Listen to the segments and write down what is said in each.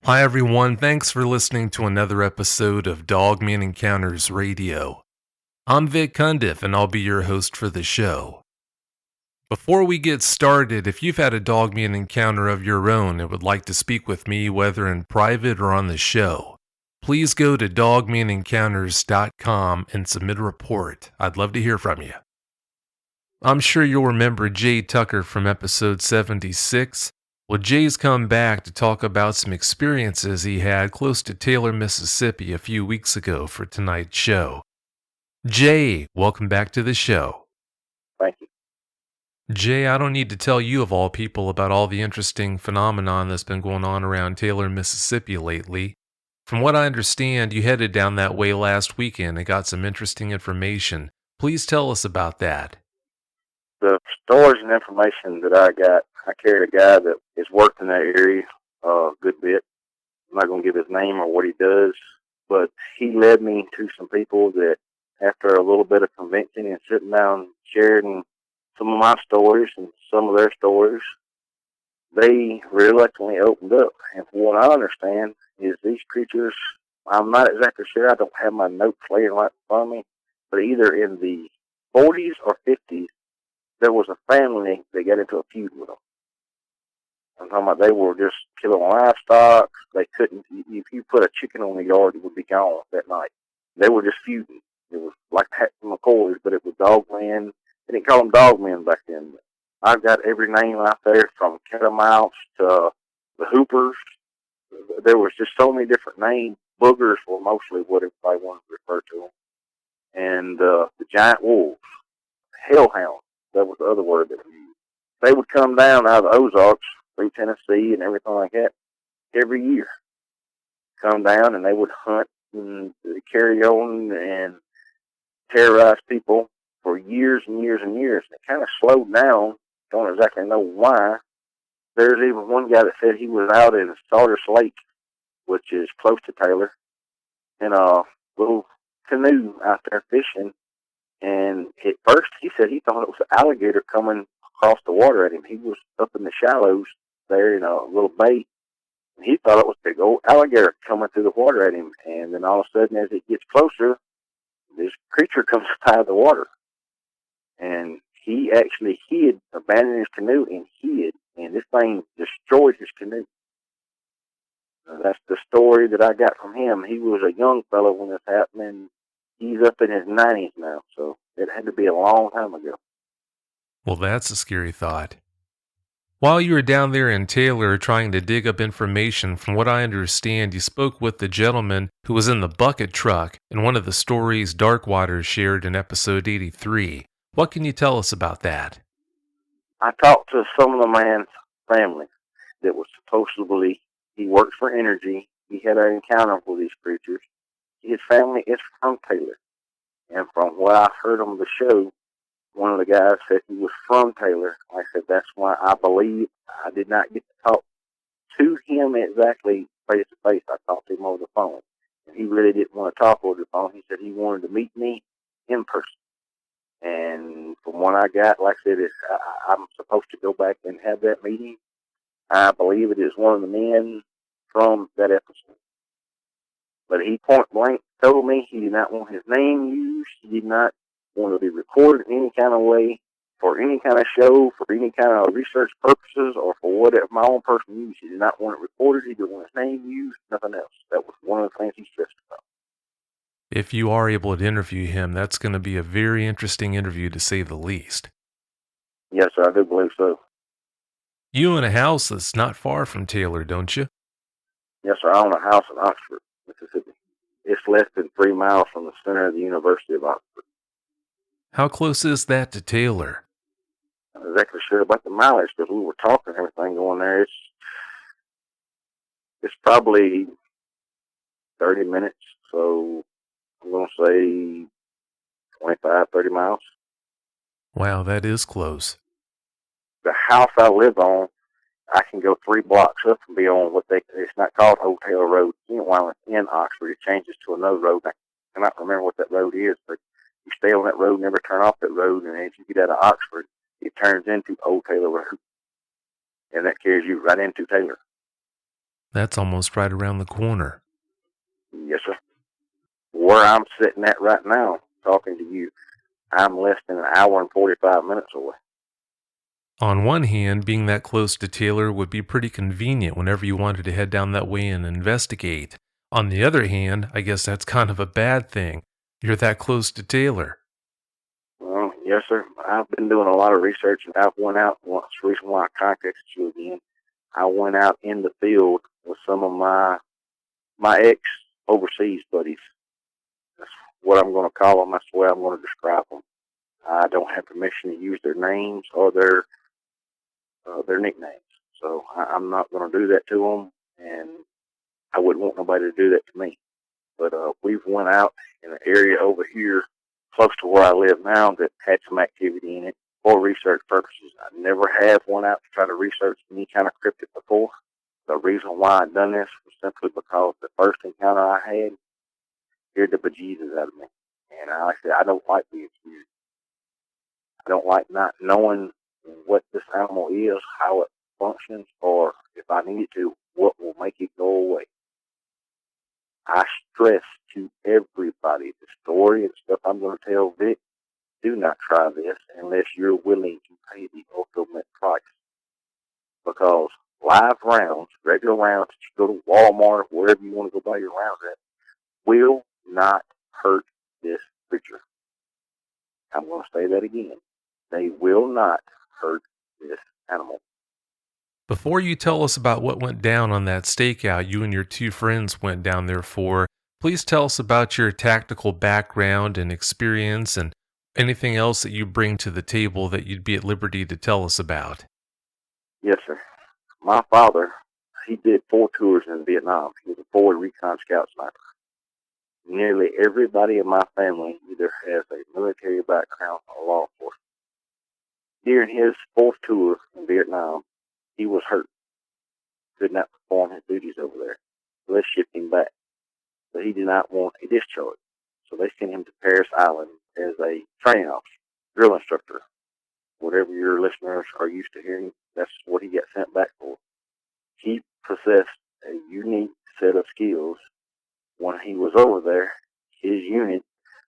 Hi, everyone. Thanks for listening to another episode of Dogman Encounters Radio. I'm Vic Cundiff, and I'll be your host for the show. Before we get started, if you've had a Dogman encounter of your own and would like to speak with me, whether in private or on the show, please go to dogmanencounters.com and submit a report. I'd love to hear from you. I'm sure you'll remember Jay Tucker from episode 76. Well, Jay's come back to talk about some experiences he had close to Taylor, Mississippi a few weeks ago for tonight's show. Jay, welcome back to the show. Thank you. Jay, I don't need to tell you of all people about all the interesting phenomenon that's been going on around Taylor, Mississippi lately. From what I understand, you headed down that way last weekend and got some interesting information. Please tell us about that. The stories and information that I got, I carried a guy that has worked in that area a good bit. I'm not going to give his name or what he does, but he led me to some people that, after a little bit of convincing and sitting down, sharing some of my stories and some of their stories, they reluctantly opened up. And from what I understand is these creatures, I'm not exactly sure, I don't have my notes laying right in front of me, but either in the 40s or 50s, there was a family that got into a feud with them. I'm talking about they were just killing livestock. They couldn't, if you put a chicken on the yard, it would be gone that night. They were just feuding. It was like McCoys, but it was Dogman. They didn't call them Dogmen back then. I've got every name out there from Catamounts to the Hoopers. There was just so many different names. Boogers were mostly what everybody wanted to refer to them. And the giant wolves, hellhounds. That was the other word that we used. They would come down out of the Ozarks through Tennessee and everything like that every year. Come down and they would hunt and carry on and terrorize people for years and years and years. And it kind of slowed down. Don't exactly know why. There's even one guy that said he was out in Sardis Lake, which is close to Taylor, in a little canoe out there fishing. And at first, he said he thought it was an alligator coming across the water at him. He was up in the shallows there in a little bay, and he thought it was a big old alligator coming through the water at him. And then all of a sudden, as it gets closer, this creature comes out of the water. And he actually hid, abandoned his canoe and hid, and this thing destroyed his canoe. That's the story that I got from him. He was a young fellow when this happened, and he's up in his 90s now, so it had to be a long time ago. Well, that's a scary thought. While you were down there in Taylor trying to dig up information, from what I understand, you spoke with the gentleman who was in the bucket truck in one of the stories Darkwater shared in episode 83. What can you tell us about that? I talked to some of the man's family that was supposedly, he worked for energy. He had an encounter with these creatures. His family is from Taylor. And from what I heard on the show, one of the guys said he was from Taylor. Like I said, that's why I believe I did not get to talk to him exactly face to face. I talked to him over the phone. And he really didn't want to talk over the phone. He said he wanted to meet me in person. And from what I got, like I said, I'm supposed to go back and have that meeting. I believe it is one of the men from that episode. But he point blank told me he did not want his name used. He did not want to be recorded in any kind of way for any kind of show, for any kind of research purposes, or for whatever my own personal use. He did not want it recorded. He didn't want his name used, nothing else. That was one of the things he stressed about. If you are able to interview him, that's going to be a very interesting interview to say the least. Yes, sir, I do believe so. You own a house that's not far from Taylor, don't you? Yes, sir, I own a house in Oxford, Mississippi. It's less than 3 miles from the center of the University of Oxford. How close is that to Taylor? I'm not exactly sure about the mileage because we were talking everything going there. It's probably 30 minutes, so I'm going to say 25, 30 miles. Wow, that is close. The house I live on, I can go 3 blocks up and be on it's not called Old Taylor Road. While it's in Oxford, it changes to another road. I cannot remember what that road is, but you stay on that road, never turn off that road, and as you get out of Oxford, it turns into Old Taylor Road, and that carries you right into Taylor. That's almost right around the corner. Yes, sir. Where I'm sitting at right now, talking to you, I'm less than an hour and 45 minutes away. On one hand, being that close to Taylor would be pretty convenient whenever you wanted to head down that way and investigate. On the other hand, I guess that's kind of a bad thing. You're that close to Taylor. Well, yes, sir. I've been doing a lot of research, and I've went out once. The reason why I contacted you again, I went out in the field with some of my ex overseas buddies. That's what I'm going to call them. That's the way I'm going to describe them. I don't have permission to use their names or their nicknames, so I'm not going to do that to them, and I wouldn't want nobody to do that to me. But we've went out in an area over here close to where I live now that had some activity in it for research purposes. I never have went out to try to research any kind of cryptid before. The reason why I done this was simply because the first encounter I had scared the bejesus out of me. And like I said, I don't like being scared. I don't like not knowing what this animal is, how it functions, or if I need it to, what will make it go away. I stress to everybody the story and stuff I'm going to tell Vic. Do not try this unless you're willing to pay the ultimate price. Because live rounds, regular rounds that you go to Walmart, wherever you want to go buy your rounds at, will not hurt this creature. I'm going to say that again. They will not hurt this animal. Before you tell us about what went down on that stakeout you and your two friends went down there for, please tell us about your tactical background and experience and anything else that you bring to the table that you'd be at liberty to tell us about. Yes, sir. My father, he did 4 tours in Vietnam. He was a forward recon scout sniper. Nearly everybody in my family either has a military background or law enforcement. During his 4th tour in Vietnam, he was hurt. Could not perform his duties over there. So they shipped him back. But he did not want a discharge. So they sent him to Paris Island as a training officer, drill instructor. Whatever your listeners are used to hearing, that's what he got sent back for. He possessed a unique set of skills. When he was over there, his unit,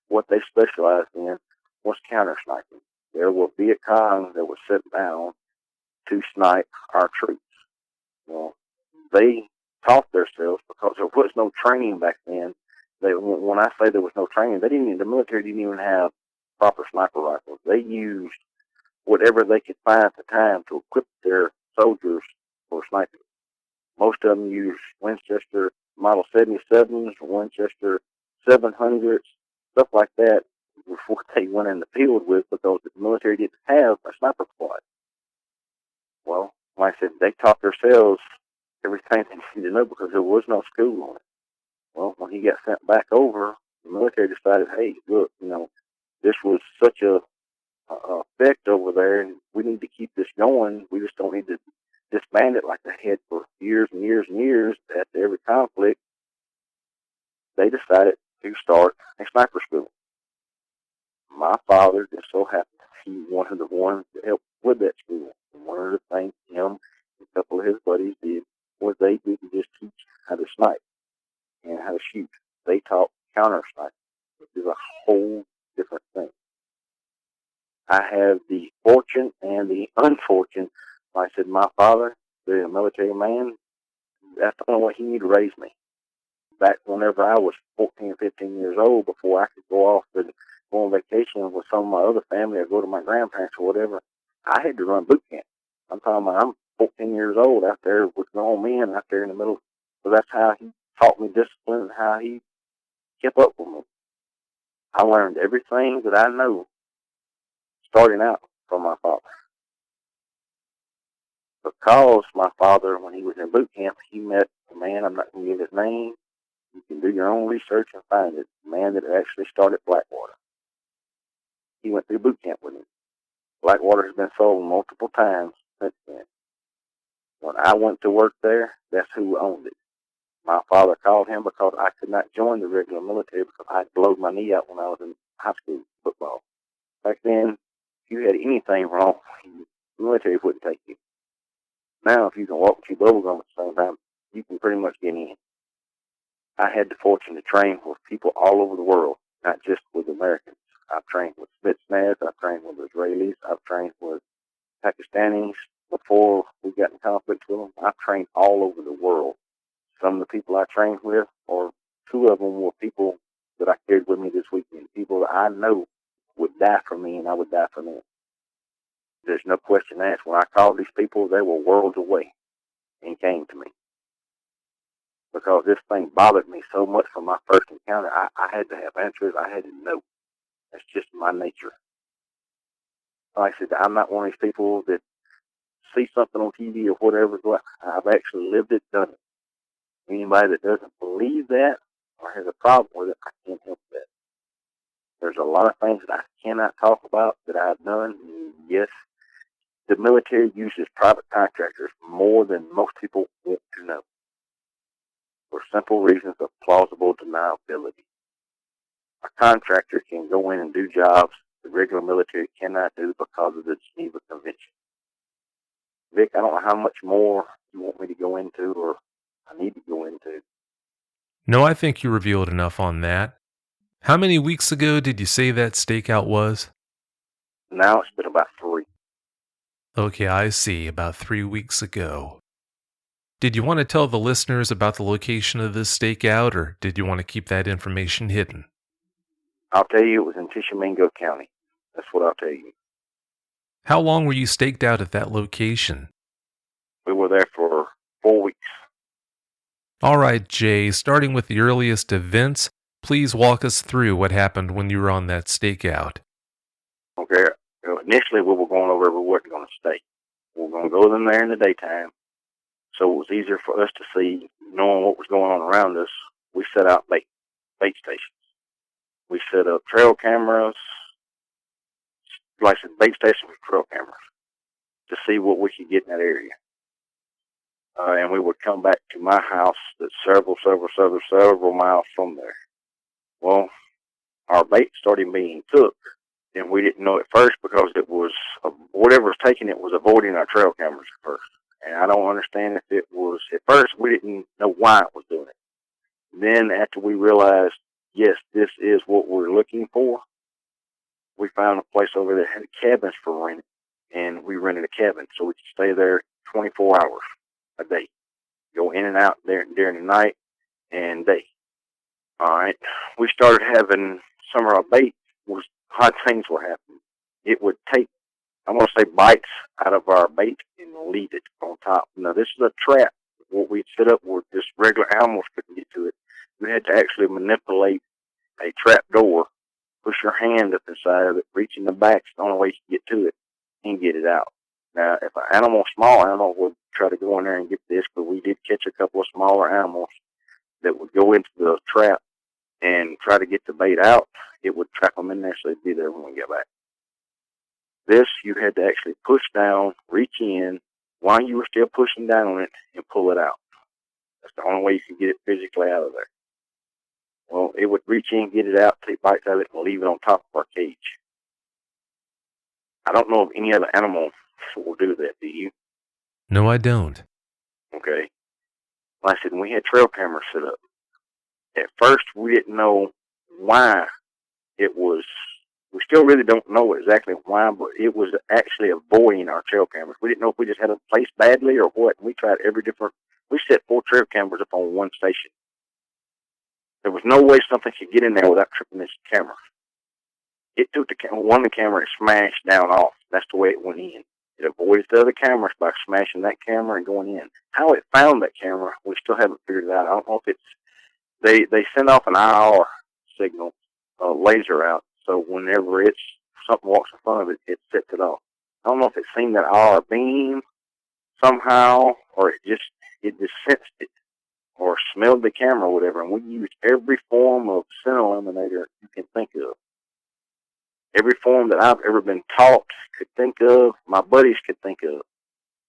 what they specialized in was counter sniping. There were Viet Cong that were sent down to snipe our troops. Well, they taught themselves because there was no training back then. When I say there was no training, the military didn't even have proper sniper rifles. They used whatever they could find at the time to equip their soldiers for sniping. Most of them used Winchester Model 77s, Winchester 700s, stuff like that was what they went in the field with because the military didn't have a sniper squad. Well, like I said, they taught themselves everything they needed to know because there was no school on it. Well, when he got sent back over, the military decided, hey, look, this was such a effect over there, and we need to keep this going. We just don't need to disband it like they had for years and years and years. After every conflict, they decided to start a sniper school. My father just so happened to be one of the ones that helped with that school. And one of the things him and a couple of his buddies did was they didn't just teach how to snipe and how to shoot. They taught counter sniping, which is a whole different thing. I have the fortune and the unfortunate. Like I said, my father, being a military man, that's the only way he needed to raise me. Back whenever I was 14, 15 years old, before I could go off and go on vacation with some of my other family or go to my grandparents or whatever, I had to run boot camp. I'm talking about I'm 14 years old out there with grown men out there in the middle. So that's how he taught me discipline and how he kept up with me. I learned everything that I know starting out from my father. Because my father, when he was in boot camp, he met a man, I'm not going to give his name. You can do your own research and find it. A man that actually started Blackwater. He went through boot camp with him. Blackwater has been sold multiple times since then. When I went to work there, that's who owned it. My father called him because I could not join the regular military because I blowed my knee out when I was in high school football. Back then, if you had anything wrong, the military wouldn't take you. Now, if you can walk with your bubble gum at the same time, you can pretty much get in. I had the fortune to train with people all over the world, not just with Americans. I've trained with Spetsnaz, I've trained with Israelis, I've trained with Pakistanis before we got in conflict with them. I've trained all over the world. Some of the people I trained with, or two of them were people that I carried with me this weekend, people that I know would die for me and I would die for them. There's no question asked. When I called these people, they were worlds away and came to me. Because this thing bothered me so much from my first encounter, I had to have answers. I had to know. That's just my nature. Like I said, I'm not one of these people that see something on TV or whatever. I've actually lived it, done it. Anybody that doesn't believe that or has a problem with it, I can't help that. There's a lot of things that I cannot talk about that I've done. Yes, the military uses private contractors more than most people want to know, for simple reasons of plausible deniability. A contractor can go in and do jobs the regular military cannot do because of the Geneva Convention. Vic, I don't know how much more you want me to go into or I need to go into. No, I think you revealed enough on that. How many weeks ago did you say that stakeout was? Now it's been about 3. Okay, I see, about 3 weeks ago. Did you want to tell the listeners about the location of this stakeout, or did you want to keep that information hidden? I'll tell you, it was in Tishomingo County. That's what I'll tell you. How long were you staked out at that location? We were there for 4 weeks. All right, Jay, starting with the earliest events, please walk us through what happened when you were on that stakeout. Okay. Initially, we were going over where we weren't going to stay. We were going to go in there in the daytime, so it was easier for us to see, knowing what was going on around us. We set out bait stations. We set up trail cameras, like I said, bait stations with trail cameras, to see what we could get in that area. And we would come back to my house that's several miles from there. Well, our bait started being took, and we didn't know at first because it was, whatever was taking it was avoiding our trail cameras at first. And I don't understand if it was, at first we didn't know why it was doing it. Then after we realized, yes, this is what we're looking for, we found a place over there that had cabins for rent, and we rented a cabin so we could stay there 24 hours a day. Go in and out there during the night and day. All right. We started having some of our bait was odd things were happening. It would take, I want to say, bites out of our bait and leave it on top. Now, this is a trap. What we set up where just regular animals couldn't get to it. We had to actually manipulate a trap door, push your hand up inside of it, reach in the back. It's the only way you can get to it and get it out. Now, if an animal, small animal, would try to go in there and get this, but we did catch a couple of smaller animals that would go into the trap and try to get the bait out. It would trap them in there so they'd be there when we get back. This, you had to actually push down, reach in, while you were still pushing down on it, and pull it out. That's the only way you could get it physically out of there. Well, it would reach in, get it out, take bites out of it, and leave it on top of our cage. I don't know of any other animal will do that, do you? No, I don't. Okay. Like I said, we had trail cameras set up. At first, we didn't know why it was. We still really don't know exactly why, but it was actually avoiding our trail cameras. We didn't know if we just had it placed badly or what. We tried we set 4 trail cameras up on one station. There was no way something could get in there without tripping this camera. It took one of the cameras and smashed down off. That's the way it went in. It avoided the other cameras by smashing that camera and going in. How it found that camera, we still haven't figured it out. I don't know if it's, they send off an IR signal, laser out, so whenever something walks in front of it, it sets it off. I don't know if it's seen that IR beam somehow, or it just sensed it, or smelled the camera or whatever, and we used every form of scent eliminator you can think of. Every form that I've ever been taught, could think of, my buddies could think of.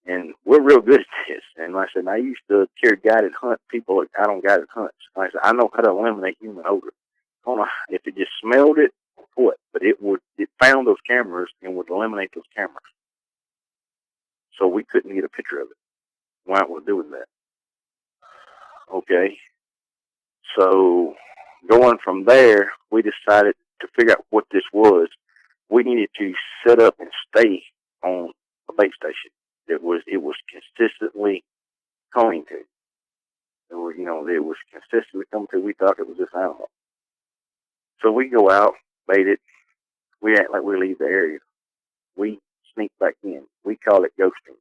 And we're real good at this. And like I said, I used to carry guided hunt people out on guided hunts. Like I said, I know how to eliminate human odor. I don't know if it just smelled it or what, but it found those cameras and would eliminate those cameras. So we couldn't get a picture of it. Why it was doing that. Okay. So going from there, we decided to figure out what this was. We needed to set up and stay on a base station. It was consistently coming to. It was consistently coming to. We thought it was this animal. So we go out, bait it. We act like we leave the area. We sneak back in. We call it ghosting.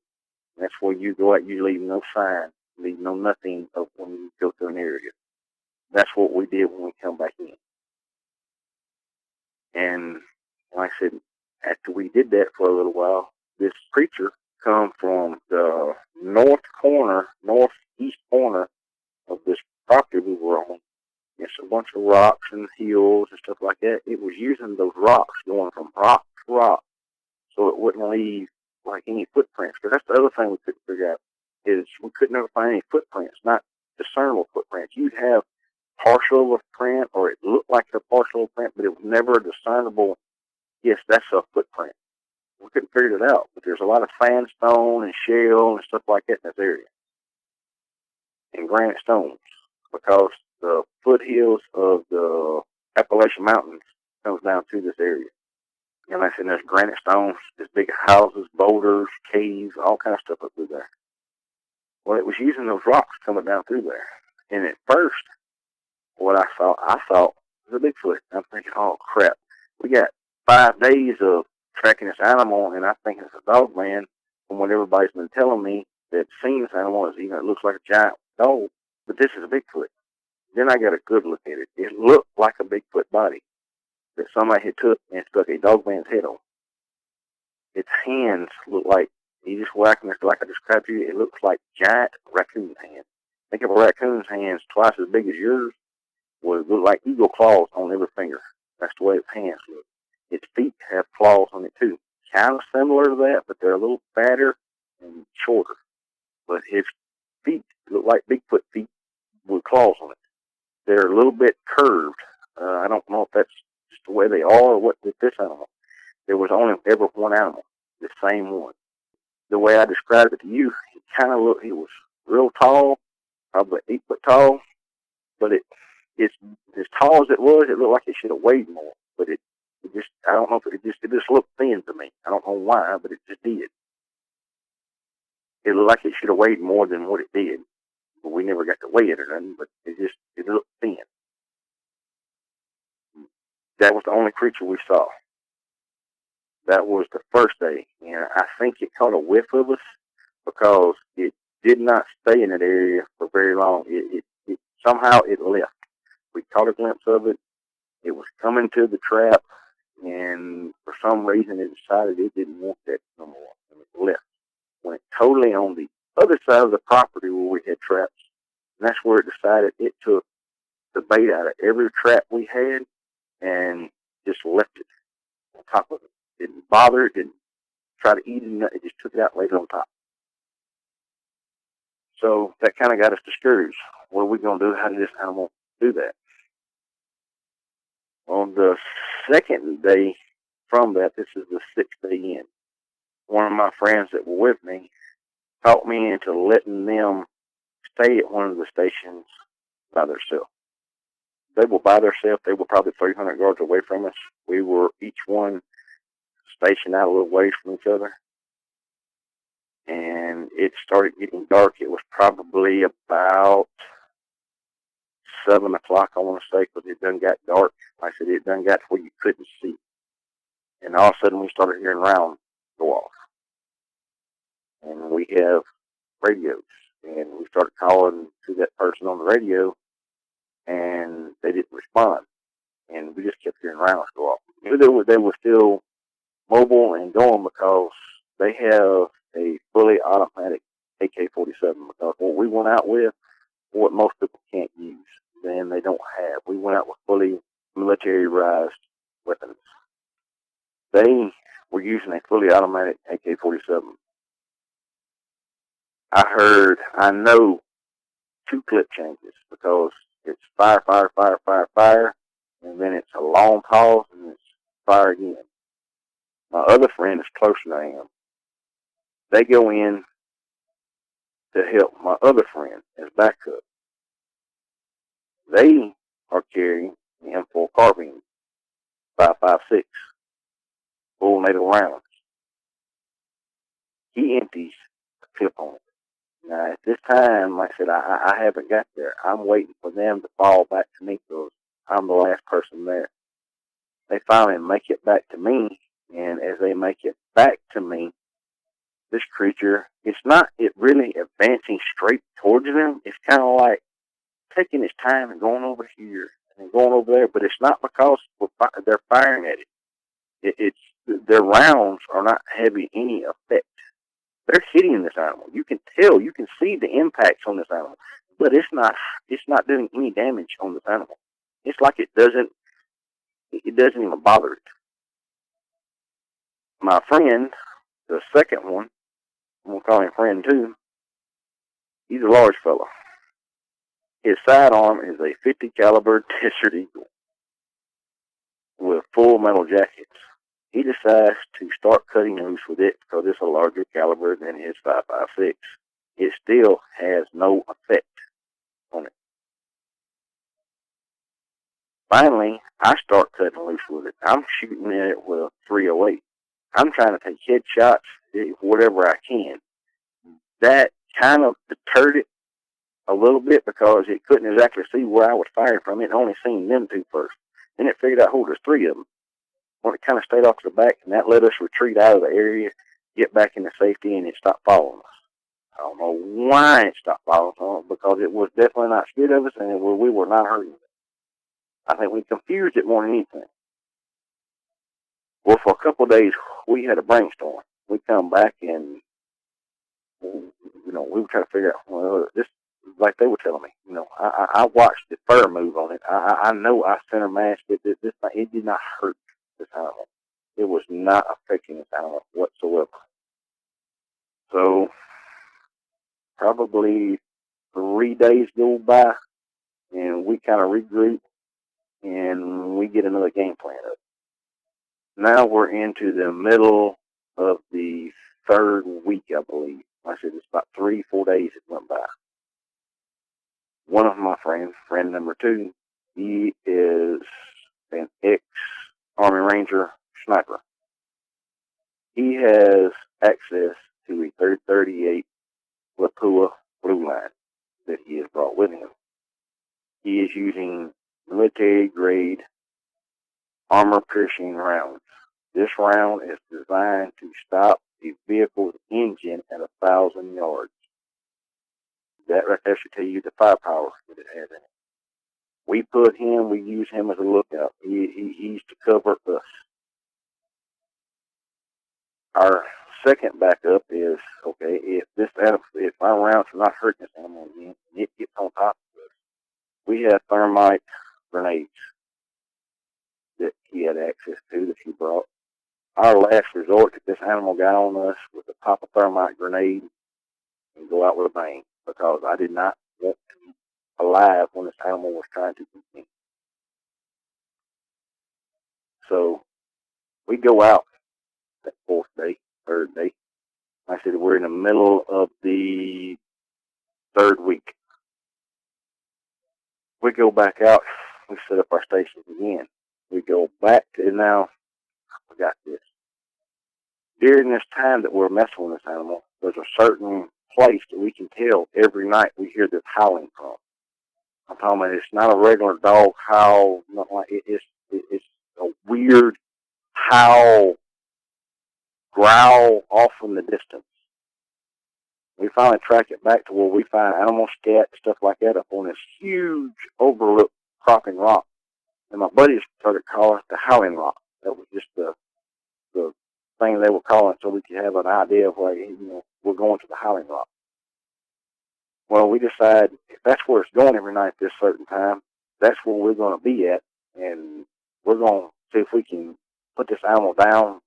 That's where you go out, you leave no sign, leave no nothing of when you go to an area. That's what we did when we come back in. And like I said, after we did that for a little while, this creature come from the northeast corner of this property we were on. It's a bunch of rocks and hills and stuff like that. It was using those rocks, going from rock to rock, so it wouldn't leave like any footprints. Because that's the other thing we couldn't figure out, is we could never find any footprints, not discernible footprints. You'd have partial of a print, or it looked like a partial print, but it was never a discernible, yes, that's a footprint. We couldn't figure it out, but there's a lot of sandstone and shale and stuff like that in this area, and granite stones, because the foothills of the Appalachian Mountains comes down to this area. And like I said, there's granite stones, there's big houses, boulders, caves, all kinds of stuff up through there. Well, it was using those rocks coming down through there. And at first, what I thought was a Bigfoot. I'm thinking, oh crap, we got 5 days of tracking this animal, and I think it's a Dogman. From what everybody's been telling me, that seen this animal, it looks like a giant dog, but this is a Bigfoot. Then I got a good look at it. It looked like a Bigfoot body that somebody had took and stuck a Dogman's head on. Its hands look like, you just whacking it like I described to you, it looks like giant raccoon hands. Think of a raccoon's hands twice as big as yours, would look like eagle claws on every finger. That's the way its hands look. Its feet have claws on it too. Kind of similar to that, but they're a little fatter and shorter. But its feet look like Bigfoot feet with claws on it. They're a little bit curved. I don't know if that's just the way they are or what with this animal. There was only ever one animal, the same one. The way I described it to you, it was real tall, probably 8 foot tall, but it's as tall as it was, it looked like it should have weighed more. But it just, I don't know if it just looked thin to me. I don't know why, but it just did. It looked like it should have weighed more than what it did. But we never got to weigh it or nothing, but it looked thin. That was the only creature we saw. That was the first day, and I think it caught a whiff of us because it did not stay in that area for very long. It somehow it left. We caught a glimpse of it. It was coming to the trap, and for some reason it decided it didn't want that no more, and it left. Went totally on the other side of the property where we had traps, and that's where it decided it took the bait out of every trap we had and just left it on top of it. Didn't bother, didn't try to eat it, it just took it out and laid it on top. So that kind of got us discouraged. What are we going to do? How did this animal do that? On the second day from that, this is the 6th day in, one of my friends that were with me talked me into letting them stay at one of the stations by themselves. They were by themselves. They were probably 300 yards away from us. We were each one stationed out a little ways from each other. And it started getting dark. It was probably about 7 o'clock, I want to say, because it done got dark. Like I said, it done got to where you couldn't see. And all of a sudden, we started hearing rounds go off. And we have radios. And we started calling to that person on the radio, and they didn't respond. And we just kept hearing rounds go off. They were still mobile and going because they have a fully automatic AK-47. Because what we went out with, what most people can't use, then they don't have. We went out with fully militarized weapons. They were using a fully automatic AK-47. I know 2 clip changes because it's fire, fire, fire, fire, fire, and then it's a long pause and it's fire again. My other friend is closer than I am. They go in to help my other friend as backup. They are carrying the M4 carbine, 5.56, full natal rounds. He empties the clip on it. Now, at this time, like I said, I haven't got there. I'm waiting for them to fall back to me because I'm the last person there. They finally make it back to me, and as they make it back to me, this creature, it's not really advancing straight towards them. It's kind of like taking its time and going over here and going over there, but it's not because they're firing at it. It's their rounds are not having any effect. They're hitting this animal. You can tell, you can see the impacts on this animal, but it's not doing any damage on this animal. It's like it doesn't even bother it. My friend, the second one, I'm gonna call him friend too. He's a large fella. His sidearm is a 50 caliber Desert Eagle with full metal jackets. He decides to start cutting loose with it because it's a larger caliber than his 5.56. It still has no effect on it. Finally, I start cutting loose with it. I'm shooting at it with a 308. I'm trying to take headshots, whatever I can. That kind of deterred it a little bit because it couldn't exactly see where I was firing from. It only seen them two first. Then it figured out, oh, there's three of them. Well, it kind of stayed off to the back, and that let us retreat out of the area, get back into safety, and it stopped following us. I don't know why it stopped following us, because it was definitely not scared of us, and we were not hurting it. I think we confused it more than anything. Well, for a couple of days, we had a brainstorm. We come back and, we were trying to figure out, well, this, like they were telling me, I watched the fur move on it. I know I center matched it. It did not hurt this animal. It was not affecting this animal whatsoever. So, probably 3 days go by, and we kind of regroup, and we get another game plan up. Now we're into the middle of the third week, I believe. I said it's about 3-4 days it went by. One of my friends, friend number 2, he is an ex-Army Ranger sniper. He has access to a 30-38 Lapua blue line that he has brought with him. He is using military-grade armor-piercing rounds. This round is designed to stop a vehicle's engine at 1,000 yards. That right there should tell you the firepower that it has in it. We use him as a lookout. He's to cover us. Our second backup is, okay, if our rounds are not hurting this animal again, and it gets on top of us, we have thermite grenades that he had access to that he brought. Our last resort, if this animal got on us, was to pop a thermite grenade and go out with a bang, because I did not want to be alive when this animal was trying to eat me. So we go out that third day. I said we're in the middle of the third week. We go back out. We set up our stations again. We go back to now. I forgot this. During this time that we're messing with this animal, there's a certain place that we can tell every night we hear this howling from. I'm talking about it's not a regular dog howl. Nothing like it. It's a weird howl, growl off in the distance. We finally track it back to where we find animal scat, stuff like that, up on this huge overlooked cropping rock. And my buddies started calling it the Howling Rock. That was just the thing they were calling, so we could have an idea of where, we're going to the Howling Rock. Well, we decide if that's where it's going every night at this certain time, that's where we're going to be at, and we're going to see if we can put this animal down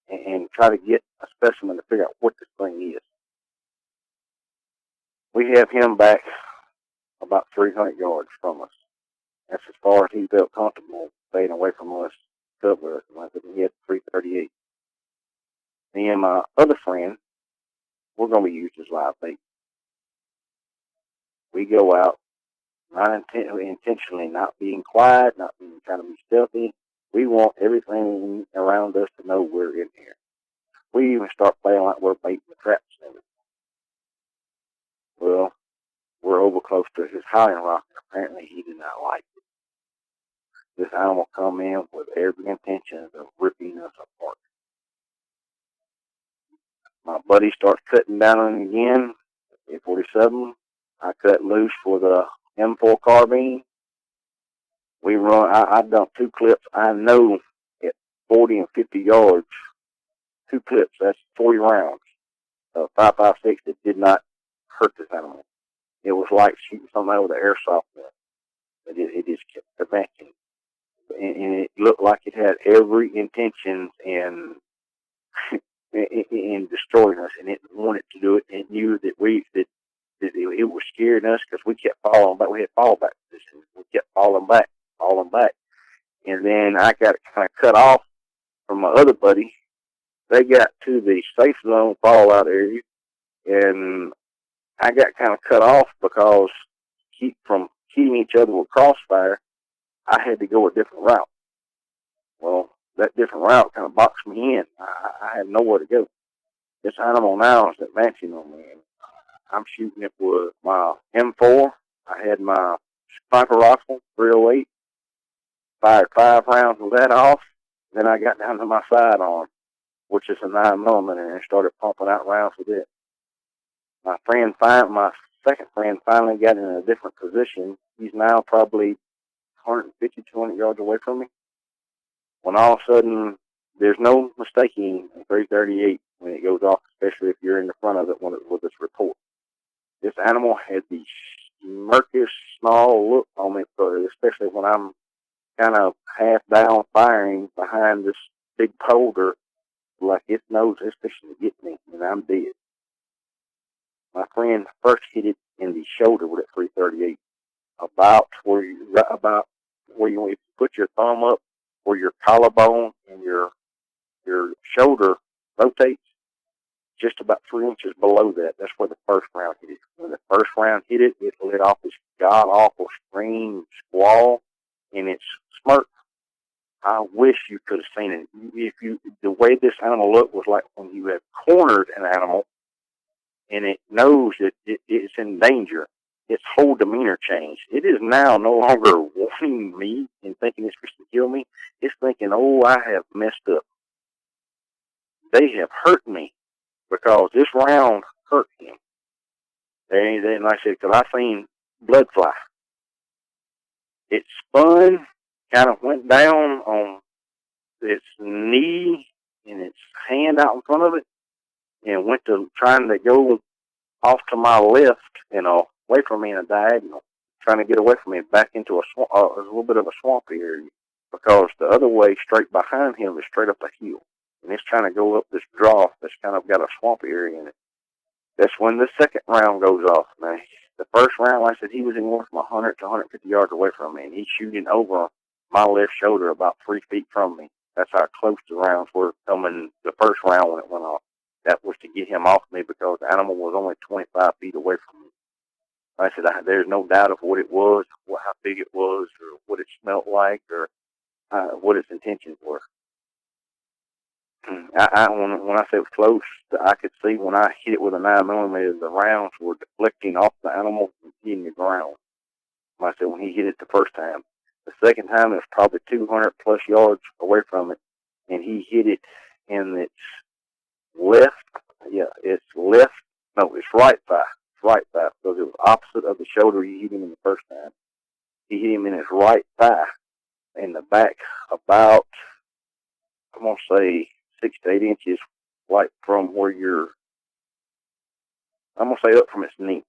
and try to get a specimen to figure out what this thing is. We have him back about 300 yards from us. That's as far as he felt comfortable staying away from us, cover us. He had 338. Me and my other friend, we're going to be used as live bait. We go out. intentionally not being quiet, not being trying to be stealthy. We want everything around us to know we're in here. We even start playing like we're baiting the traps and everything. Well, we're over close to his hiding rock, and apparently he did not like it. This animal come in with every intention of ripping us apart. My buddy starts cutting down on it again. At 47, I cut loose with a M4 carbine. We run. I dumped 2 clips. I know at 40 and 50 yards, 2 clips. That's 40 rounds of 5.56 that did not hurt this animal. It was like shooting something out with an airsoft gun. It just kept advancing, and it looked like it had every intention in destroying us, and it wanted to do it. It knew that it was scaring us because we kept falling back. We had fallback position. We kept falling back, and then I got kind of cut off from my other buddy. They got to the safe zone fallout area, and I got kind of cut off because from hitting each other with crossfire, I had to go a different route. Well, that different route kind of boxed me in. I had nowhere to go. This animal now is advancing on me. I'm shooting it with my M4. I had my sniper rifle, 308. Fired 5 rounds with that off. Then I got down to my sidearm, which is a 9mm, and started pumping out rounds with it. My second friend finally got in a different position. He's now probably 150, 200 yards away from me. When all of a sudden, there's no mistaking a 338 when it goes off, especially if you're in the front of it with this report. This animal had the murkish, snarl look on me, especially when I'm kind of half down firing behind this big boulder, like it knows it's fishing to get me, and I'm dead. My friend first hit it in the shoulder with a 338, about where you put your thumb up, where your collarbone and your shoulder rotates, just about 3 inches below that. That's where the first round hit it. When the first round hit it, it let off this god awful scream, squall, and it smirked. I wish you could have seen it. The way this animal looked was like when you have cornered an animal and it knows that it's in danger. Its whole demeanor changed. It is now no longer wanting me and thinking it's supposed to kill me. It's thinking, oh, I have messed up. They have hurt me because this round hurt him. And like I said, because I seen blood fly. It spun, kind of went down on its knee and its hand out in front of it, and went to trying to go off to my left, away from me in a diagonal, trying to get away from me back into a little bit of a swampy area, because the other way straight behind him is straight up a hill, and it's trying to go up this draw that's kind of got a swampy area in it. That's when the second round goes off, man. The first round, like I said, he was anywhere from 100 to 150 yards away from me, and he's shooting over my left shoulder about 3 feet from me. That's how close the rounds were coming the first round when it went off. That was to get him off me because the animal was only 25 feet away from me. Like I said, there's no doubt of what it was, how big it was, or what it smelled like, or what its intentions were. When I say it was close, I could see when I hit it with a 9mm, the rounds were deflecting off the animal and hitting the ground. Like I said, when he hit it the first time. The second time, it was probably 200 plus yards away from it, and he hit it in its left. Yeah, it's left. No, it's right thigh. It's right thigh, because it was opposite of the shoulder he hit him in the first time. He hit him in his right thigh, in the back, about, I'm going to say, 6 to 8 inches, like from where I'm going to say up from its knee.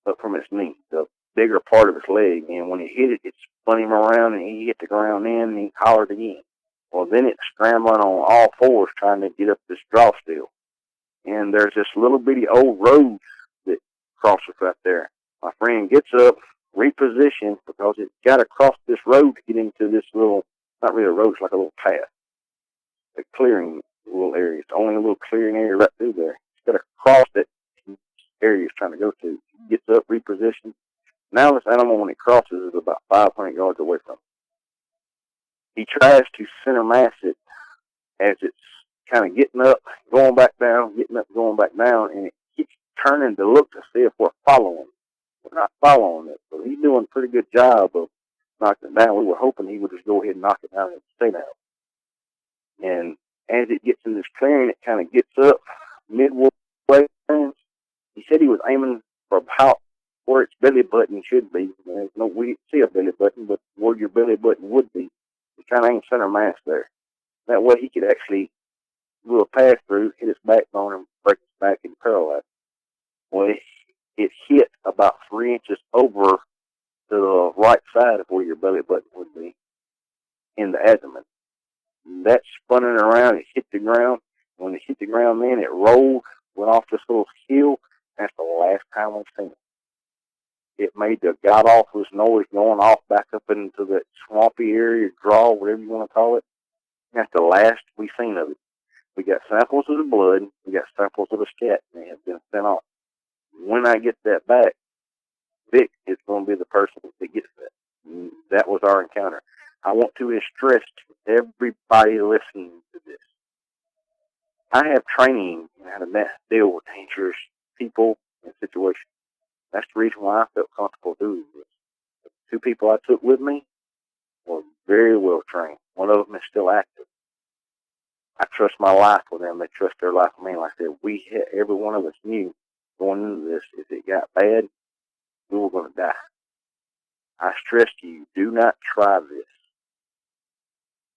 Up from its knee, the bigger part of its leg. And when he hit it, it spun him around, and he hit the ground in, and he hollered again. Well, then it's scrambling on all fours trying to get up this draw still. And there's this little bitty old road that crosses right there. My friend gets up, repositions, because it's got to cross this road to get into this little, not really a road, it's like a little path. A clearing little area. It's only a little clearing area right through there. It's got to cross that area he's trying to go to. He gets up, repositions, Now this animal, when it crosses, is about 500 yards away from him. He tries to center mass it as it's kind of getting up, going back down, getting up, going back down, and it keeps turning to look to see if we're following. We're not following it, but he's doing a pretty good job of knocking it down. We were hoping he would just go ahead and knock it down and stay down. And as it gets in this clearing, it kind of gets up midway. He said he was aiming for about where its belly button should be. There's no, we didn't see a belly button, but where your belly button would be, he kind of aimed center mass there. That way he could actually do a pass through, hit his backbone, and break his back and paralyze. Well, it hit about 3 inches over to the right side of where your belly button would be in the abdomen. That spun it around, it hit the ground. When it hit the ground, then it rolled, went off this little hill. That's the last time we've seen it. It made the god-awful noise going off back up into that swampy area, draw, whatever you want to call it. That's the last we've seen of it. We got samples of the blood. We got samples of the scat that have been sent off. When I get that back, Vic is going to be the person that gets that. That was our encounter. I want to stress to everybody listening to this. I have training in how to deal with dangerous people and situations. That's the reason why I felt comfortable doing this. The 2 people I took with me were very well trained. One of them is still active. I trust my life with them. They trust their life with me. Like I said, every one of us knew going into this, if it got bad, we were going to die. I stress to you, do not try this.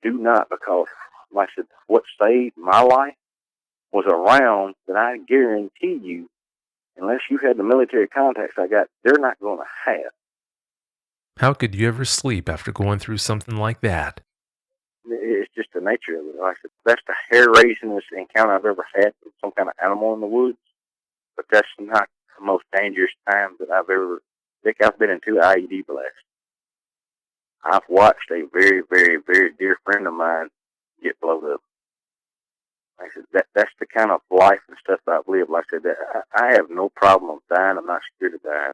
Do not, because, like I said, what saved my life was a round that I guarantee you, unless you had the military contacts I got, they're not going to have. How could you ever sleep after going through something like that? It's just the nature of it. Like I said, that's the hair-raisingest encounter I've ever had with some kind of animal in the woods. But that's not the most dangerous time that I've ever. I think I've been in 2 IED blasts. I've watched a very, very, very dear friend of mine get blown up. Like I said, that's the kind of life and stuff I've lived. Like I said, I have no problem dying. I'm not scared of dying.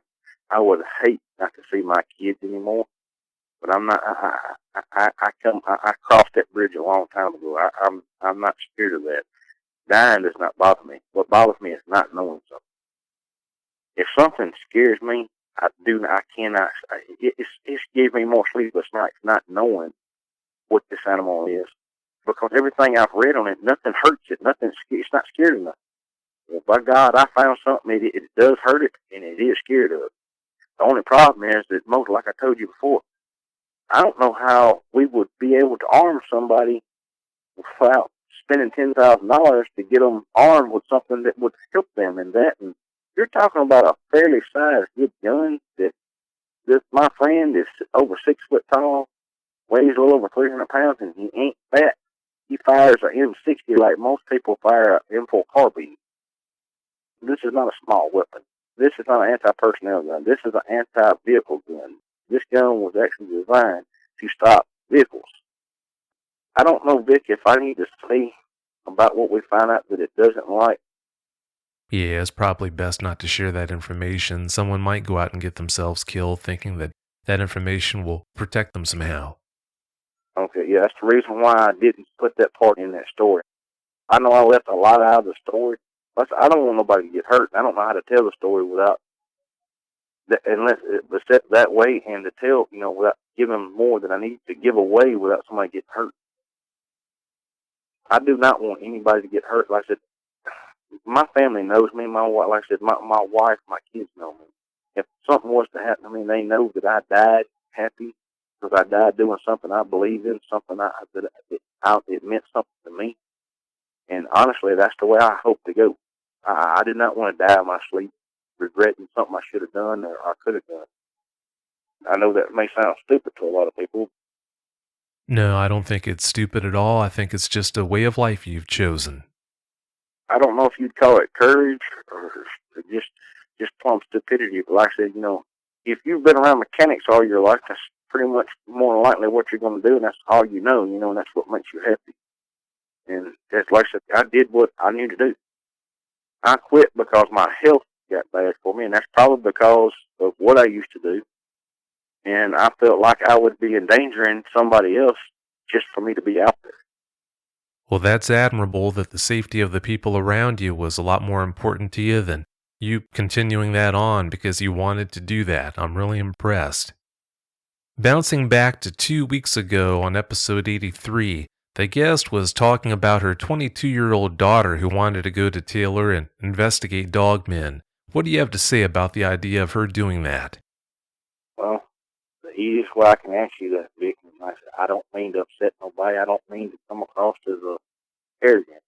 I would hate not to see my kids anymore, but I'm not. I crossed that bridge a long time ago. I'm not scared of that. Dying does not bother me. What bothers me is not knowing something. If something scares me, I cannot. It's gave me more sleepless nights not knowing what this animal is, because everything I've read on it, nothing hurts it. It's not scared of nothing. Well, by God, I found something. It does hurt it, and it is scared of it. The only problem is that most, like I told you before, I don't know how we would be able to arm somebody without spending $10,000 to get them armed with something that would help them in that. And you're talking about a fairly sized good gun that my friend is over 6 foot tall, weighs a little over 300 pounds, and he ain't fat. He fires an M60 like most people fire an M4 carbine. This is not a small weapon. This is not an anti-personnel gun. This is an anti-vehicle gun. This gun was actually designed to stop vehicles. I don't know, Vic, if I need to say about what we find out that it doesn't like. Yeah, it's probably best not to share that information. Someone might go out and get themselves killed thinking that that information will protect them somehow. Okay, yeah, that's the reason why I didn't put that part in that story. I know I left a lot out of the story. But I don't want nobody to get hurt. I don't know how to tell the story without, unless it was set that way, and to tell, without giving more than I need to give away without somebody getting hurt. I do not want anybody to get hurt. Like I said, my family knows me. My wife, like I said, my wife, my kids know me. If something was to happen to me, they know that I died happy because I died doing something I believe in, something it meant something to me. And honestly, that's the way I hope to go. I did not want to die in my sleep regretting something I should have done or I could have done. I know that may sound stupid to a lot of people. No, I don't think it's stupid at all. I think it's just a way of life you've chosen. I don't know if you'd call it courage or just plumb stupidity. But like I said, if you've been around mechanics all your life, that's pretty much more than likely what you're going to do, and that's all you know, and that's what makes you happy. And that's like I said, I did what I knew to do. I quit because my health got bad for me, and that's probably because of what I used to do. and I felt like I would be endangering somebody else just for me to be out there. Well, that's admirable that the safety of the people around you was a lot more important to you than you continuing that on because you wanted to do that. I'm really impressed. Bouncing back to 2 weeks ago on episode 83, the guest was talking about her 22-year-old daughter who wanted to go to Taylor and investigate dogmen. What do you have to say about the idea of her doing that? Well, the easiest way I can answer you that, Vic, is I said, I don't mean to upset nobody. I don't mean to come across as arrogant.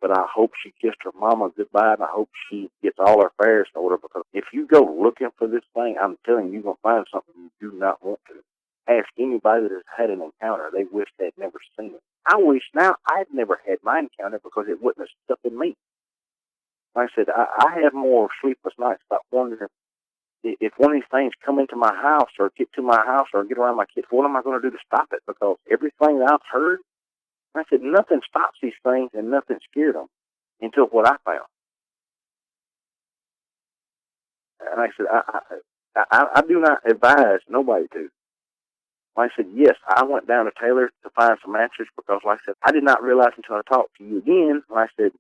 But I hope she kissed her mama goodbye, and I hope she gets all her affairs in order, because if you go looking for this thing, I'm telling you, you're going to find something you do not want to. Ask anybody that has had an encounter. They wish they'd never seen it. I wish now I'd never had my encounter because it wouldn't have stuck in me. Like I said, I have more sleepless nights about wondering if one of these things come into my house or get to my house or get around my kids, what am I going to do to stop it? Because everything that I've heard, I said, nothing stops these things and nothing scared them until what I found. And I said, I do not advise nobody to. Like I said, yes, I went down to Taylor to find some answers because, like I said, I did not realize until I talked to you again, like I said,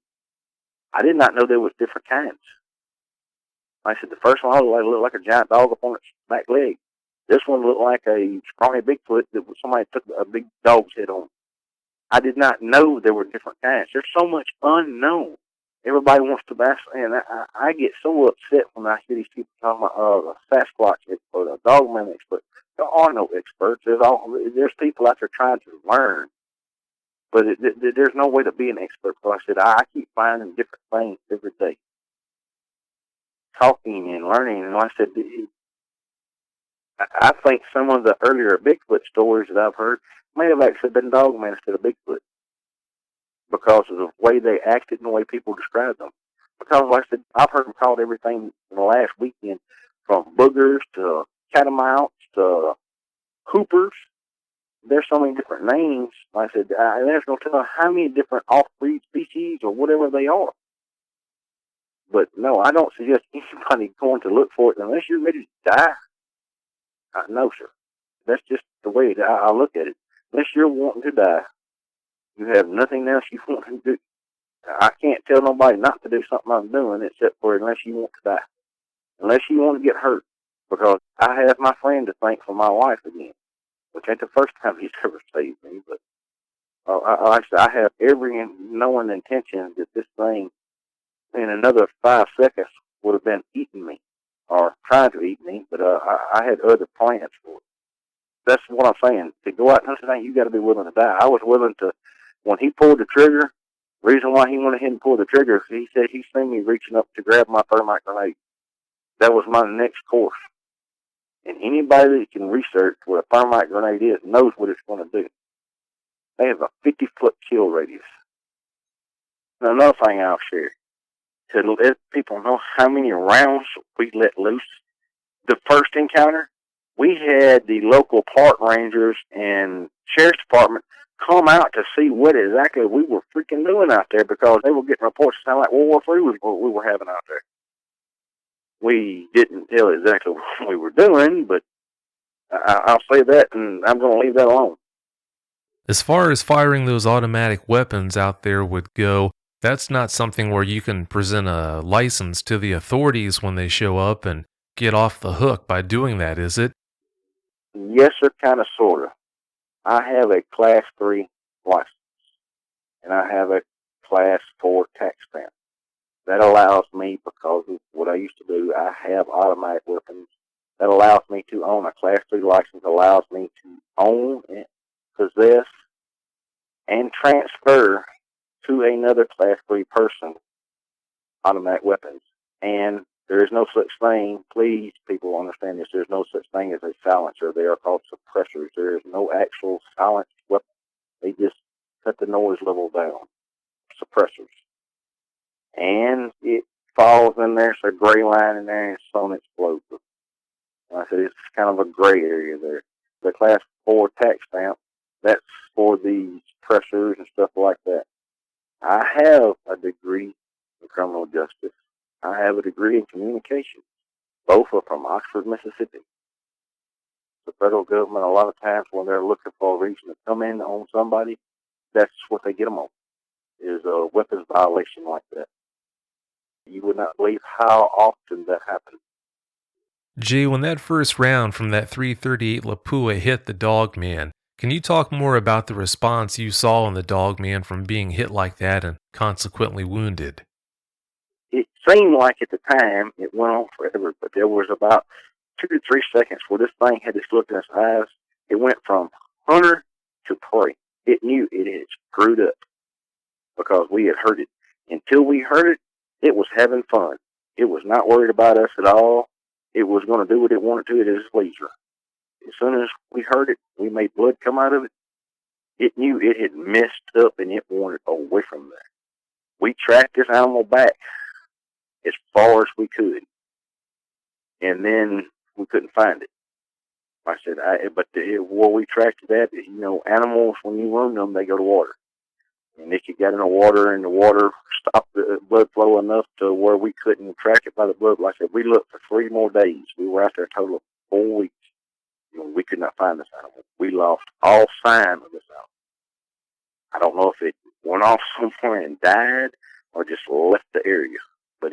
I did not know there was different kinds. Like I said, the first one looked like a giant dog up on its back leg. This one looked like a scrawny Bigfoot that somebody took a big dog's head on. I did not know there were different kinds. There's so much unknown. Everybody wants to bash, and I get so upset when I hear these people talking about a Sasquatch expert, a Dogman expert. There are no experts. There's people out there trying to learn, but there's no way to be an expert. So I said, I keep finding different things every day, talking and learning. And like I said, I think some of the earlier Bigfoot stories that I've heard may have actually been Dogman instead of Bigfoot, because of the way they acted and the way people described them. Because, like I said, I've heard them called everything in the last weekend, from boogers to catamounts to hoopers. There's so many different names. Like I said, there's no telling how many different off-breed species or whatever they are. But no, I don't suggest anybody going to look for it unless you're ready to die. No, sir. That's just the way I look at it. Unless you're wanting to die, you have nothing else you want to do. I can't tell nobody not to do something I'm doing except for unless you want to die. Unless you want to get hurt. Because I have my friend to thank for my life again. Which ain't the first time he's ever saved me. But like I said, I have every knowing intention that this thing in another 5 seconds would have been eating me. Or trying to eat me. But I had other plans for it. That's what I'm saying. To go out and hunt something, you got to be willing to die. I was willing to, when he pulled the trigger, reason why he went ahead and pulled the trigger is he said he seen me reaching up to grab my thermite grenade. That was my next course. And anybody that can research what a thermite grenade is knows what it's going to do. They have a 50-foot kill radius. Now, another thing I'll share, to let people know how many rounds we let loose. The first encounter, we had the local park rangers and sheriff's department come out to see what exactly we were freaking doing out there, because they were getting reports that sounded like World War III was what we were having out there. We didn't tell exactly what we were doing, but I'll say that, and I'm going to leave that alone. As far as firing those automatic weapons out there would go, that's not something where you can present a license to the authorities when they show up and get off the hook by doing that, is it? Yes, sir, kind of, sort of. I have a Class 3 license, and I have a Class 4 tax stamp. That allows me, because of what I used to do, I have automatic weapons. That allows me to own a Class 3 license, allows me to own and possess and transfer to another Class 3 person automatic weapons. And there is no such thing, please, people understand this, there's no such thing as a silencer. They are called suppressors. There is no actual silenced weapon. They just cut the noise level down. Suppressors. And it falls in there, it's a gray line in there, and it's on explosive. Like I said, it's kind of a gray area there. The Class 4 tax stamp, that's for the suppressors and stuff like that. I have a degree in criminal justice. I have a degree in communication. Both are from Oxford, Mississippi. the federal government, a lot of times when they're looking for a reason to come in on somebody, that's what they get them on, is a weapons violation like that. You would not believe how often that happens. Jay, when that first round from that 338 Lapua hit the Dogman, can you talk more about the response you saw in the Dogman from being hit like that and consequently wounded? It seemed like at the time it went on forever, but there was about 2 to 3 seconds where this thing had this look in its eyes. It went from hunter to prey. It knew it had screwed up because we had heard it. Until we heard it, it was having fun. It was not worried about us at all. It was going to do what it wanted to at its leisure. As soon as we heard it, we made blood come out of it. It knew it had messed up and it wanted away from there. We tracked this animal back as far as we could, and then we couldn't find it. I said, where we tracked that, animals, when you wound them, they go to water. And if you got in the water and the water stopped the blood flow enough to where we couldn't track it by the blood, like I said, we looked for 3 more days. We were out there a total of 4 weeks. We could not find this animal. We lost all sign of this animal. I don't know if it went off somewhere and died or just left the area, but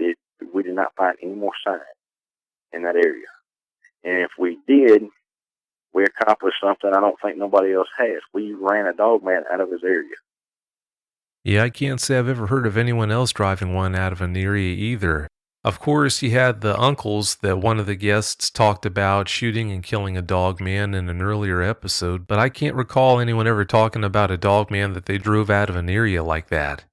we did not find any more sign in that area. And if we did, we accomplished something I don't think nobody else has. We ran a Dogman out of his area. Yeah, I can't say I've ever heard of anyone else driving one out of an area either. Of course, you had the uncles that one of the guests talked about shooting and killing a Dogman in an earlier episode, but I can't recall anyone ever talking about a Dogman that they drove out of an area like that.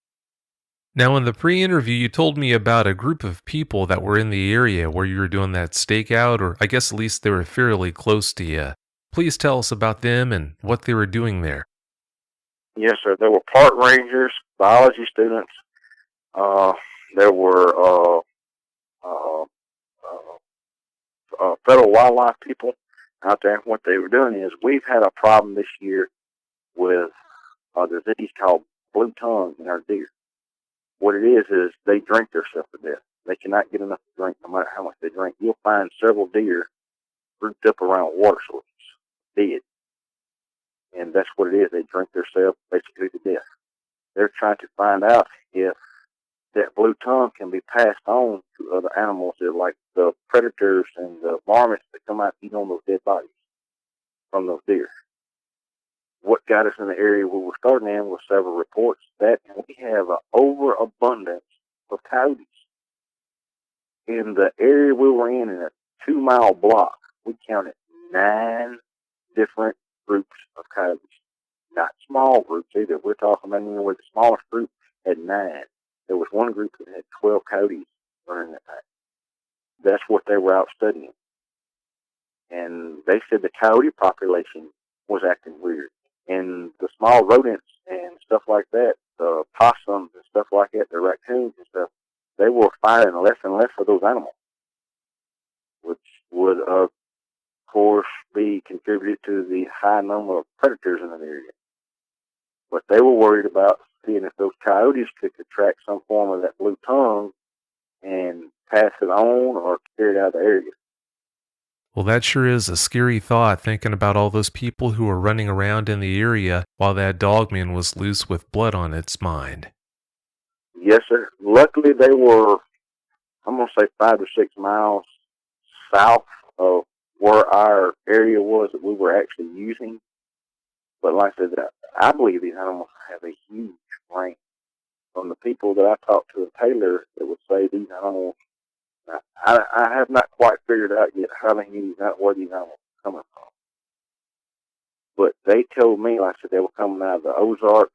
Now, in the pre-interview, you told me about a group of people that were in the area where you were doing that stakeout, or I guess at least they were fairly close to you. Please tell us about them and what they were doing there. Yes, sir. There were park rangers, biology students. There were federal wildlife people out there. What they were doing is we've had a problem this year with a disease called blue tongue in our deer. What it is they drink themselves to death. They cannot get enough to drink no matter how much they drink. You'll find several deer grouped up around water sources, dead. And that's what it is. They drink themselves basically to death. They're trying to find out if that blue tongue can be passed on to other animals, like the predators and the varmints that come out and eat on those dead bodies from those deer. What got us in the area we were starting in was several reports that we have an overabundance of coyotes. In the area we were in a 2-mile block, we counted 9 different groups of coyotes. Not small groups either. We're talking about where the smallest group had 9. There was one group that had 12 coyotes during that time. That's what they were out studying. And they said the coyote population was acting weird. And the small rodents and stuff like that, the possums and stuff like that, the raccoons and stuff, they were finding less and less of those animals, which would, of course, be contributed to the high number of predators in that area. But they were worried about seeing if those coyotes could contract some form of that blue tongue and pass it on or carry it out of the area. Well, that sure is a scary thought, thinking about all those people who were running around in the area while that Dogman was loose with blood on its mind. Yes, sir. Luckily, they were, I'm going to say 5 to 6 miles south of where our area was that we were actually using. But like I said, I believe these animals have a huge range. From the people that I talked to in Taylor that would say these animals, I have not quite figured out yet how they use where these animals are coming from. But they told me, like I said, they were coming out of the Ozarks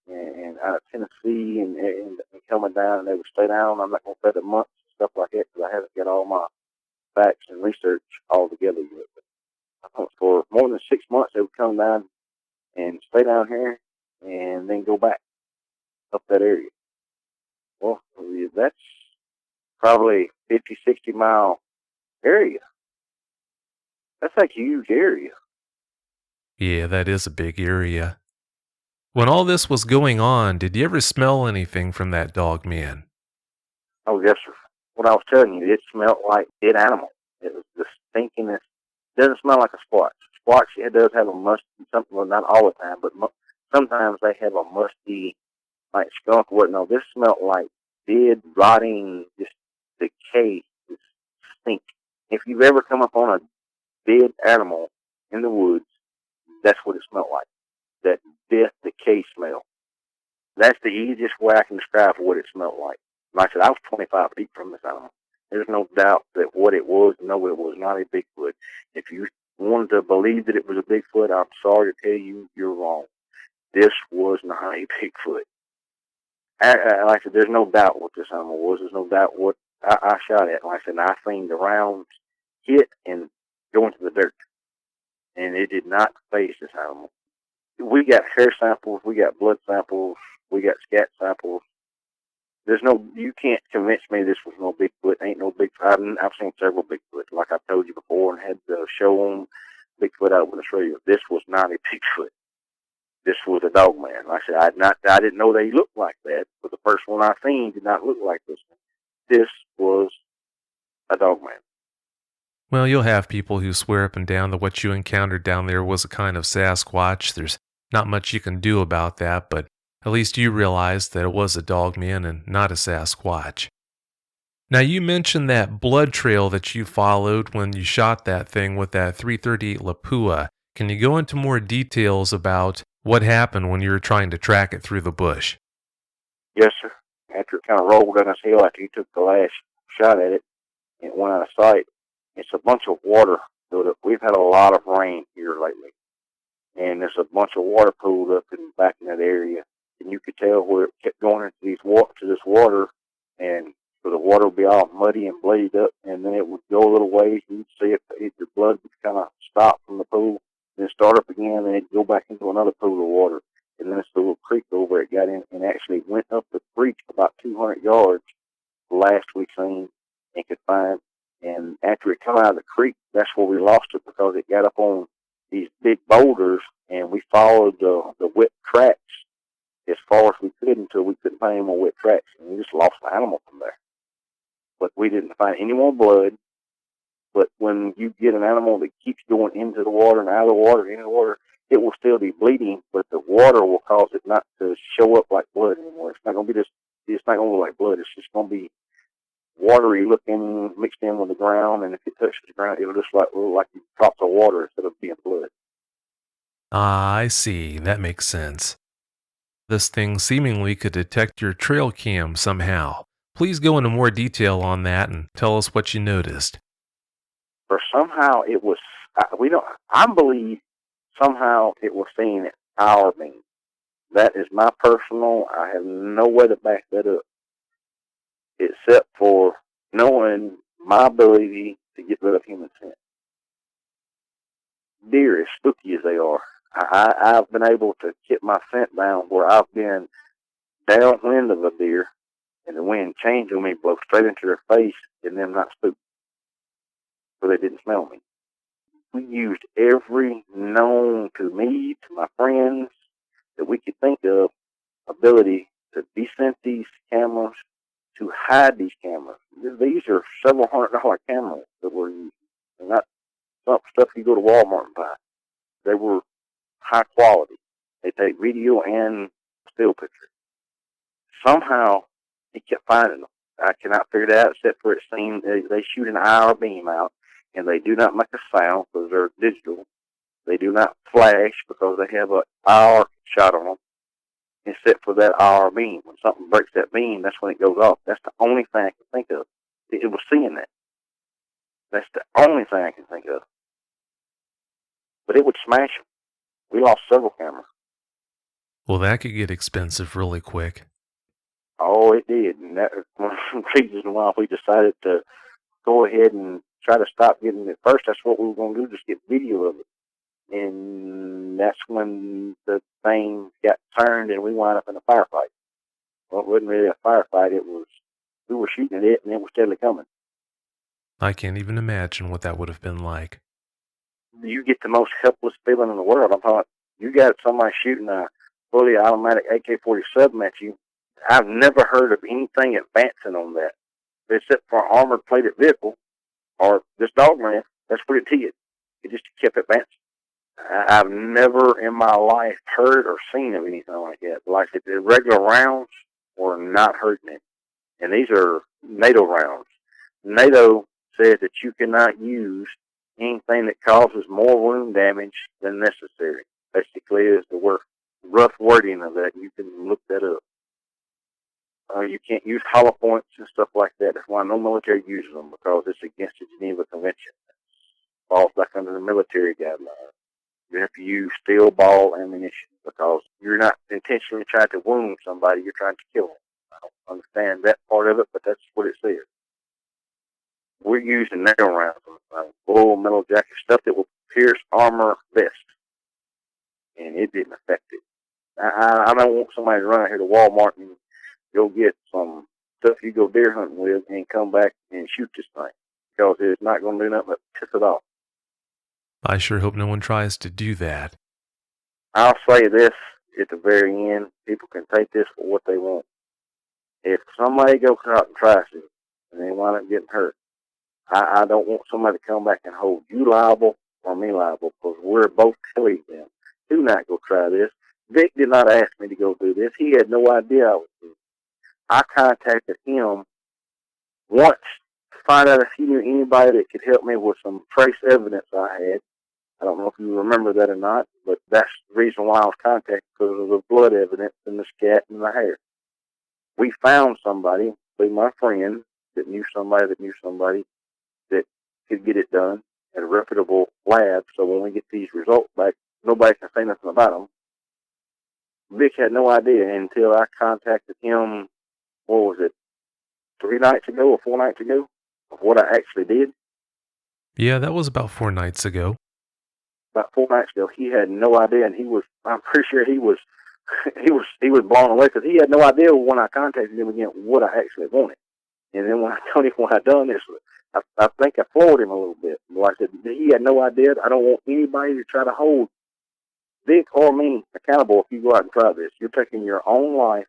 and out of Tennessee and coming down, and they would stay down. I'm not going to say the months and stuff like that because I haven't got all my facts and research all together yet. But for more than 6 months, they would come down and stay down here and then go back up that area. Well, that's probably 50, 60-mile area. That's a huge area. Yeah, that is a big area. When all this was going on, did you ever smell anything from that Dogman? Oh, yes, sir. What I was telling you, it smelled like dead animal. It was the stinkiness Doesn't smell like a Squatch. Squatch, it does have a musty, something, well, not all the time, but sometimes they have a musty, like skunk or whatnot. No, this smelled like dead, rotting, just decay, just stink. If you've ever come up on a dead animal in the woods, that's what it smelled like. That death decay smell. That's the easiest way I can describe what it smelled like. Like I said, I was 25 feet from this animal. There's no doubt that what it was, no, it was not a Bigfoot. If you wanted to believe that it was a Bigfoot, I'm sorry to tell you, you're wrong. This was not a Bigfoot. Like I said, there's no doubt what this animal was. There's no doubt what I shot at. Like I said, I seen the rounds hit and go into the dirt. And it did not phase this animal. We got hair samples, we got blood samples, we got scat samples. You can't convince me this was no Bigfoot. Ain't no Bigfoot. I've seen several Bigfoot, like I told you before, and had to show them Bigfoot out with Australia. This was not a Bigfoot. This was a Dogman. Like I said, I didn't know they looked like that, but the first one I seen did not look like this one. This was a Dogman. Well, you'll have people who swear up and down that what you encountered down there was a kind of Sasquatch. There's not much you can do about that, but at least you realized that it was a Dogman and not a Sasquatch. Now, you mentioned that blood trail that you followed when you shot that thing with that .338 Lapua. Can you go into more details about what happened when you were trying to track it through the bush? Yes, sir. After it kind of rolled down this hill after you took the last shot at it, it went out of sight. It's a bunch of water built up. We've had a lot of rain here lately, and there's a bunch of water pooled up back in that area. And you could tell where it kept going into this water, and so the water would be all muddy and bloodied up, and then it would go a little ways, and you'd see the blood would kind of stop from the pool, then start up again, and it'd go back into another pool of water. And then it's a little creek over it got in and actually went up the creek about 200 yards last we seen and could find. And after it come out of the creek, that's where we lost it because it got up on these big boulders, and we followed the wet tracks as far as we could until we couldn't find any more wet tracks, and we just lost the animal from there. But we didn't find any more blood. But when you get an animal that keeps going into the water and out of the water, into the water, it will still be bleeding, but the water will cause it not to show up like blood anymore. It's not going to be it's not going to look like blood. It's just going to be watery looking, mixed in with the ground, and if it touches the ground, it'll just look like drops of water instead of being blood. Ah, I see. That makes sense. This thing seemingly could detect your trail cam somehow. Please go into more detail on that and tell us what you noticed. For somehow it was, I believe somehow it was seen at our beam. That is my personal, I have no way to back that up, except for knowing my ability to get rid of human scent. Deer, as spooky as they are, I've been able to get my scent down where I've been downwind of a deer, and the wind changed on me, blow straight into their face, and them not spooked, so they didn't smell me. We used every known to me, to my friends, that we could think of, ability to descent these cameras, to hide these cameras. These are several $100 cameras that were used. They're not stuff you go to Walmart and buy. They were high quality. They take video and still pictures. Somehow, he kept finding them. I cannot figure it out, except for it seemed they shoot an IR beam out, and they do not make a sound because they're digital. They do not flash because they have an IR shot on them, except for that IR beam. When something breaks that beam, that's when it goes off. That's the only thing I can think of. It was seeing that. That's the only thing I can think of. But it would smash them. We lost several cameras. Well, that could get expensive really quick. Oh, it did. And that was one of the reasons why we decided to go ahead and try to stop getting it. First, that's what we were going to do, just get video of it. And that's when the thing got turned and we wound up in a firefight. Well, it wasn't really a firefight. It was, we were shooting at it and it was steadily coming. I can't even imagine what that would have been like. You get the most helpless feeling in the world. I'm talking, you got somebody shooting a fully automatic AK-47 at you. I've never heard of anything advancing on that, except for an armored plated vehicle or this Dogman. That's what it did. it just kept advancing. I've never in my life heard or seen of anything like that. Like the regular rounds were not hurting it. And these are NATO rounds. NATO says that you cannot use anything that causes more wound damage than necessary. Basically, is the rough wording of that. You can look that up. You can't use hollow points and stuff like that. That's why no military uses them, because it's against the Geneva Convention. It falls back under the military guidelines. You have to use steel ball ammunition, because you're not intentionally trying to wound somebody, you're trying to kill them. I don't understand that part of it, but that's what it says. We're using nail rounds, full metal jacket, stuff that will pierce armor vest, and it didn't affect it. I don't want somebody to run out here to Walmart and go get some stuff you go deer hunting with and come back and shoot this thing, because it's not going to do nothing but piss it off. I sure hope no one tries to do that. I'll say this at the very end. People can take this for what they want. If somebody goes out and tries it and they wind up getting hurt, I don't want somebody to come back and hold you liable or me liable, because we're both telling them, do not go try this. Vic did not ask me to go do this. He had no idea I was doing it. I contacted him once to find out if he knew anybody that could help me with some trace evidence I had. I don't know if you remember that or not, but that's the reason why I was contacted, because of the blood evidence in the scat and the hair. We found somebody, my friend, that knew somebody that could get it done at a reputable lab, so when we get these results back, nobody can say nothing about them. Vic had no idea until I contacted him, 3 nights ago or 4 nights ago, of what I actually did. Yeah, that was about 4 nights ago. About 4 nights ago, he had no idea, and I'm pretty sure he was blown away, because he had no idea when I contacted him again what I actually wanted. And then when I told him what I'd done, I think I floored him a little bit. Like I said, he had no idea. I don't want anybody to try to hold Vic or me accountable if you go out and try this. You're taking your own life,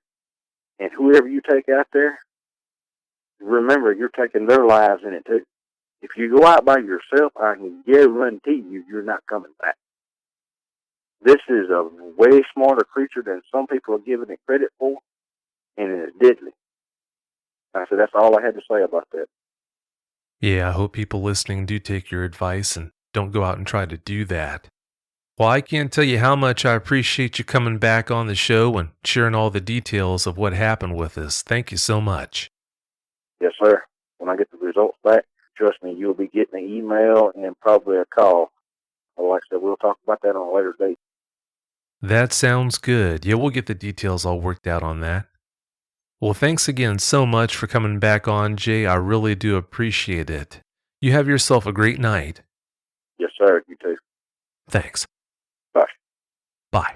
and whoever you take out there, remember, you're taking their lives in it too. If you go out by yourself, I can guarantee you're not coming back. This is a way smarter creature than some people are giving it credit for, and it is deadly. I said, that's all I had to say about that. Yeah, I hope people listening do take your advice and don't go out and try to do that. Well, I can't tell you how much I appreciate you coming back on the show and sharing all the details of what happened with us. Thank you so much. Yes, sir. When I get the results back, trust me, you'll be getting an email and probably a call. Like I said, we'll talk about that on a later date. That sounds good. Yeah, we'll get the details all worked out on that. Well, thanks again so much for coming back on, Jay. I really do appreciate it. You have yourself a great night. Yes, sir. You too. Thanks. Bye. Bye.